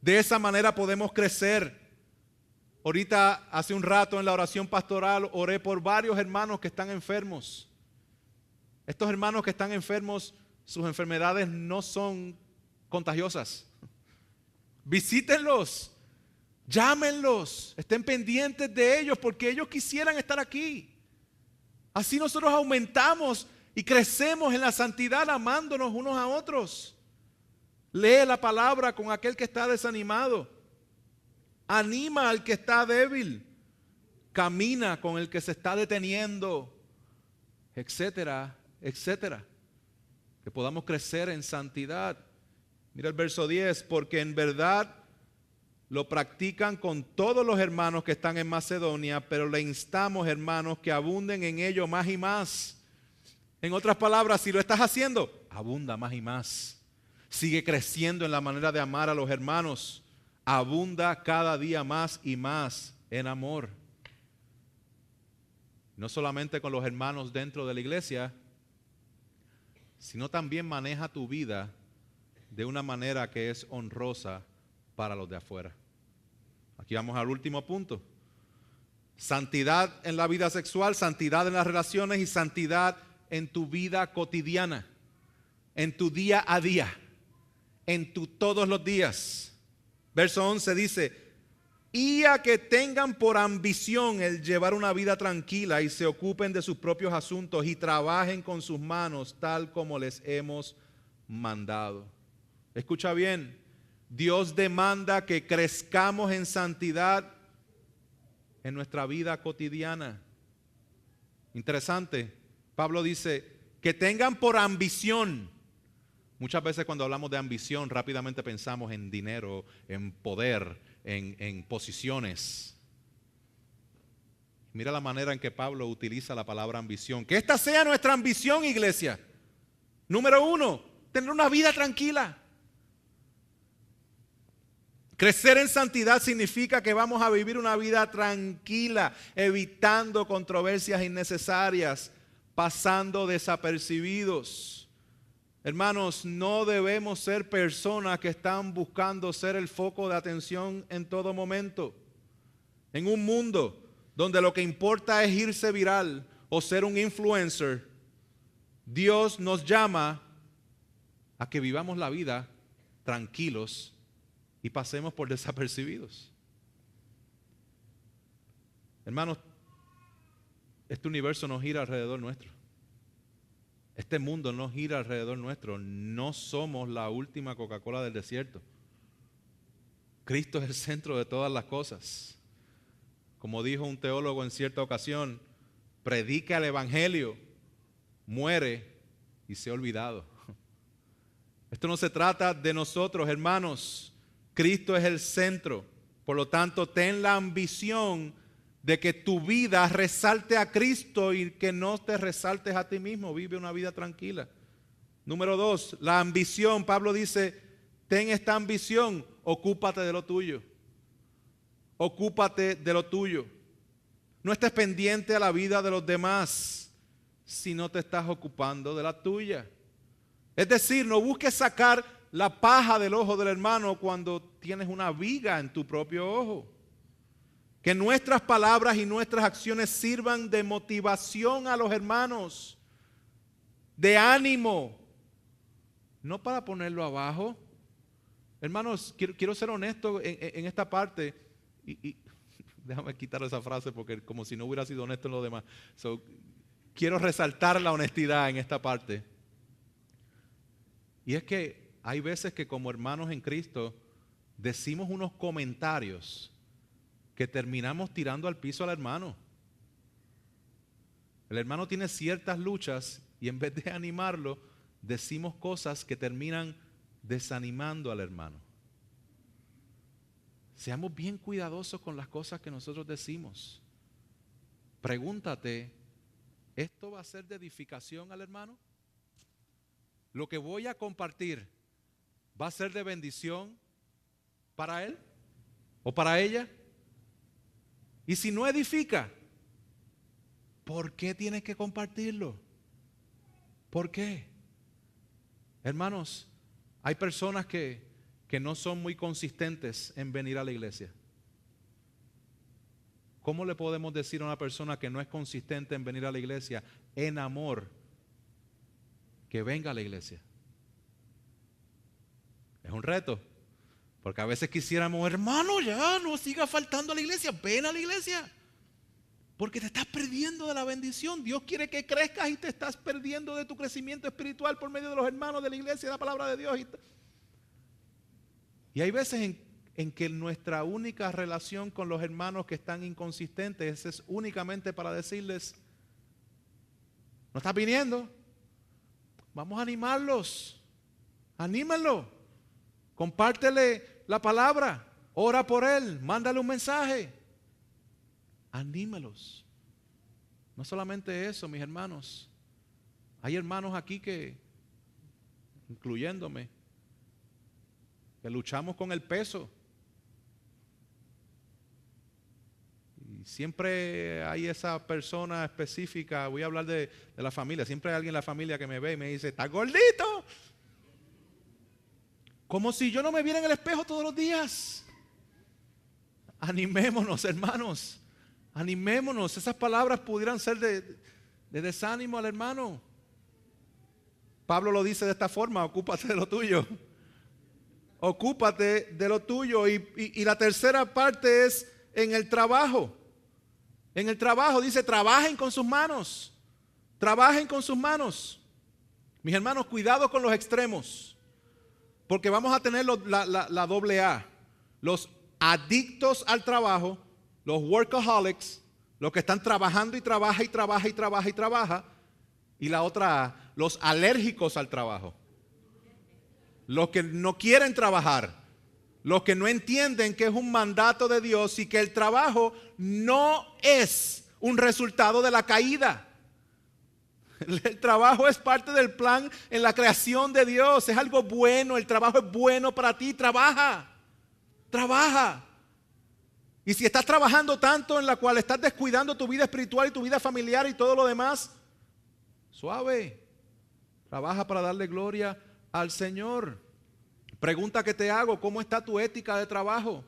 De esa manera podemos crecer. Ahorita, hace un rato en la oración pastoral, oré por varios hermanos que están enfermos. Estos hermanos que están enfermos, sus enfermedades no son contagiosas. Visítenlos, llámenlos, estén pendientes de ellos, porque ellos quisieran estar aquí. Así nosotros aumentamos y crecemos en la santidad, amándonos unos a otros. Lee la palabra con aquel que está desanimado. Anima al que está débil. Camina con el que se está deteniendo, etcétera, etcétera. Que podamos crecer en santidad. Mira el verso 10, porque en verdad lo practican con todos los hermanos que están en Macedonia, pero le instamos, hermanos, que abunden en ello más y más. En otras palabras, si lo estás haciendo, abunda más y más. Sigue creciendo en la manera de amar a los hermanos. Abunda cada día más y más en amor. No solamente con los hermanos dentro de la iglesia, sino también maneja tu vida de una manera que es honrosa para los de afuera. Aquí vamos al último punto. Santidad en la vida sexual, santidad en las relaciones y santidad en tu vida cotidiana, en tu día a día, en tu todos los días. Verso 11 dice: y a que tengan por ambición el llevar una vida tranquila y se ocupen de sus propios asuntos y trabajen con sus manos tal como les hemos mandado. Escucha bien, Dios demanda que crezcamos en santidad en nuestra vida cotidiana. Interesante, Pablo dice que tengan por ambición. Muchas veces cuando hablamos de ambición rápidamente pensamos en dinero, en poder, en posiciones. Mira la manera en que Pablo utiliza la palabra ambición. Que esta sea nuestra ambición, iglesia. Número 1, tener una vida tranquila. Crecer en santidad significa que vamos a vivir una vida tranquila, evitando controversias innecesarias, pasando desapercibidos. Hermanos, no debemos ser personas que están buscando ser el foco de atención en todo momento. En un mundo donde lo que importa es irse viral o ser un influencer, Dios nos llama a que vivamos la vida tranquilos y pasemos por desapercibidos. Hermanos, este universo no gira alrededor nuestro. Este mundo no gira alrededor nuestro. No somos la última Coca-Cola del desierto. Cristo es el centro de todas las cosas. Como dijo un teólogo en cierta ocasión, predica el evangelio, muere y se ha olvidado. Esto no se trata de nosotros, hermanos. Cristo es el centro. Por lo tanto, ten la ambición de que tu vida resalte a Cristo y que no te resaltes a ti mismo. Vive una vida tranquila. Número 2, la ambición. Pablo dice, ten esta ambición, ocúpate de lo tuyo. Ocúpate de lo tuyo. No estés pendiente a la vida de los demás si no te estás ocupando de la tuya. Es decir, no busques sacar la paja del ojo del hermano cuando tienes una viga en tu propio ojo. Que nuestras palabras y nuestras acciones sirvan de motivación a los hermanos, de ánimo, no para ponerlo abajo. Hermanos, quiero ser honesto en esta parte y déjame quitar esa frase porque como si no hubiera sido honesto en lo demás. Quiero resaltar la honestidad en esta parte. Y es que hay veces que como hermanos en Cristo decimos unos comentarios que terminamos tirando al piso al hermano. El hermano tiene ciertas luchas y en vez de animarlo, decimos cosas que terminan desanimando al hermano. Seamos bien cuidadosos con las cosas que nosotros decimos. Pregúntate, ¿esto va a ser de edificación al hermano? lo que voy a compartir va a ser de bendición para él o para ella. Y si no edifica, ¿por qué tienes que compartirlo? ¿Por qué? Hermanos, hay personas que no son muy consistentes en venir a la iglesia. ¿Cómo le podemos decir a una persona que no es consistente en venir a la iglesia en amor que venga a la iglesia? Es un reto, porque a veces quisiéramos, hermano, ya no siga faltando a la iglesia, ven a la iglesia, porque te estás perdiendo de la bendición. Dios quiere que crezcas y te estás perdiendo de tu crecimiento espiritual por medio de los hermanos de la iglesia, de la palabra de Dios. Y hay veces en que nuestra única relación con los hermanos que están inconsistentes es únicamente para decirles, ¿no estás viniendo? Vamos a animarlos, anímenlo, compártele la palabra, ora por él, mándale un mensaje, anímelos. No solamente eso, mis hermanos, hay hermanos aquí que, incluyéndome, que luchamos con el peso. Y siempre hay esa persona específica, voy a hablar de la familia, siempre hay alguien en la familia que me ve y me dice, ¿estás gordito? Como si yo no me viera en el espejo todos los días. Animémonos, hermanos, animémonos. Esas palabras pudieran ser de desánimo al hermano. Pablo lo dice de esta forma, ocúpate de lo tuyo. Ocúpate de lo tuyo. Y la tercera parte es en el trabajo. En el trabajo dice, trabajen con sus manos. Trabajen con sus manos. Mis hermanos, cuidado con los extremos. Porque vamos a tener la doble A. Los adictos al trabajo, los workaholics, los que están trabajando y trabaja y trabaja y trabaja y trabaja. Y la otra A, los alérgicos al trabajo. Los que no quieren trabajar, los que no entienden que es un mandato de Dios y que el trabajo no es un resultado de la caída. El trabajo es parte del plan en la creación de Dios, es algo bueno, el trabajo es bueno para ti, trabaja, trabaja. Y si estás trabajando tanto en la cual estás descuidando tu vida espiritual y tu vida familiar y todo lo demás, suave, trabaja para darle gloria al Señor. Pregunta que te hago, ¿cómo está tu ética de trabajo?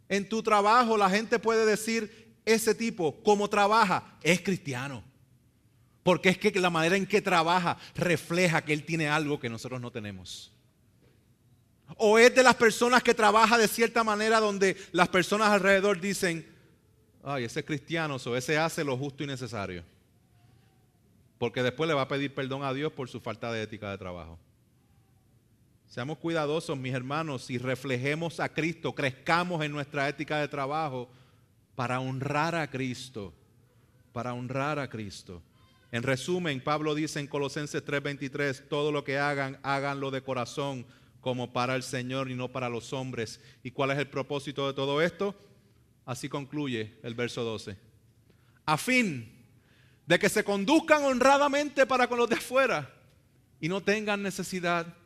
En tu trabajo la gente puede decir, ese tipo, como trabaja, es cristiano. Porque es que la manera en que trabaja refleja que él tiene algo que nosotros no tenemos. O es de las personas que trabaja de cierta manera donde las personas alrededor dicen, ay, ese es cristiano, o ese hace lo justo y necesario. Porque después le va a pedir perdón a Dios por su falta de ética de trabajo. Seamos cuidadosos, mis hermanos, y reflejemos a Cristo, crezcamos en nuestra ética de trabajo para honrar a Cristo, para honrar a Cristo. En resumen, Pablo dice en Colosenses 3:23, todo lo que hagan, háganlo de corazón como para el Señor y no para los hombres. ¿Y cuál es el propósito de todo esto? Así concluye el verso 12. A fin de que se conduzcan honradamente para con los de afuera y no tengan necesidad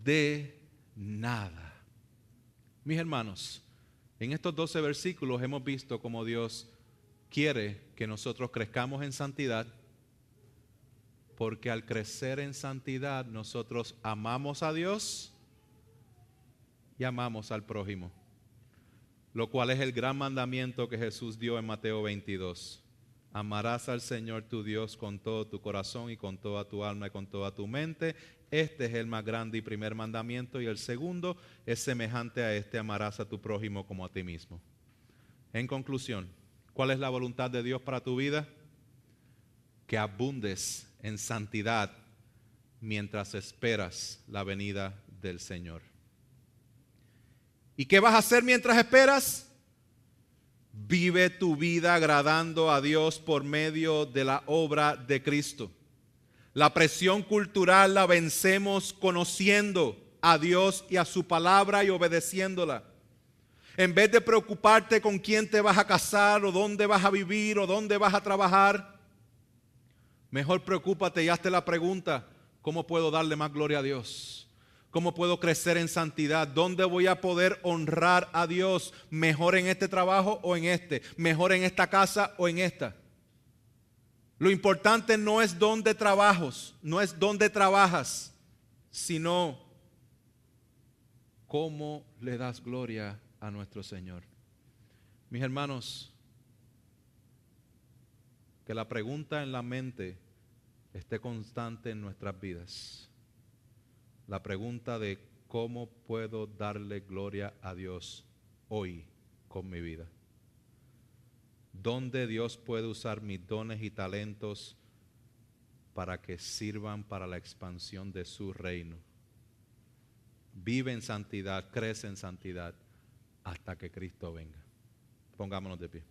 de nada. Mis hermanos, en estos 12 versículos hemos visto cómo Dios quiere que nosotros crezcamos en santidad, porque al crecer en santidad nosotros amamos a Dios y amamos al prójimo, lo cual es el gran mandamiento que Jesús dio en Mateo 22. Amarás al Señor tu Dios con todo tu corazón y con toda tu alma y con toda tu mente. Este es el más grande y primer mandamiento, y el segundo es semejante a este: amarás a tu prójimo como a ti mismo. En conclusión, ¿cuál es la voluntad de Dios para tu vida? Que abundes en santidad mientras esperas la venida del Señor. ¿Y qué vas a hacer mientras esperas? Vive tu vida agradando a Dios por medio de la obra de Cristo. La presión cultural la vencemos conociendo a Dios y a su palabra y obedeciéndola. En vez de preocuparte con quién te vas a casar o dónde vas a vivir o dónde vas a trabajar, mejor preocúpate y hazte la pregunta: ¿Cómo puedo darle más gloria a Dios? ¿Cómo puedo crecer en santidad? ¿Dónde voy a poder honrar a Dios? ¿Mejor en este trabajo o en este? ¿Mejor en esta casa o en esta? Lo importante no es dónde trabajas, sino cómo le das gloria a nuestro Señor. Mis hermanos, que la pregunta en la mente esté constante en nuestras vidas. La pregunta de cómo puedo darle gloria a Dios hoy con mi vida. ¿Dónde Dios puede usar mis dones y talentos para que sirvan para la expansión de su reino? Vive en santidad, crece en santidad hasta que Cristo venga. Pongámonos de pie.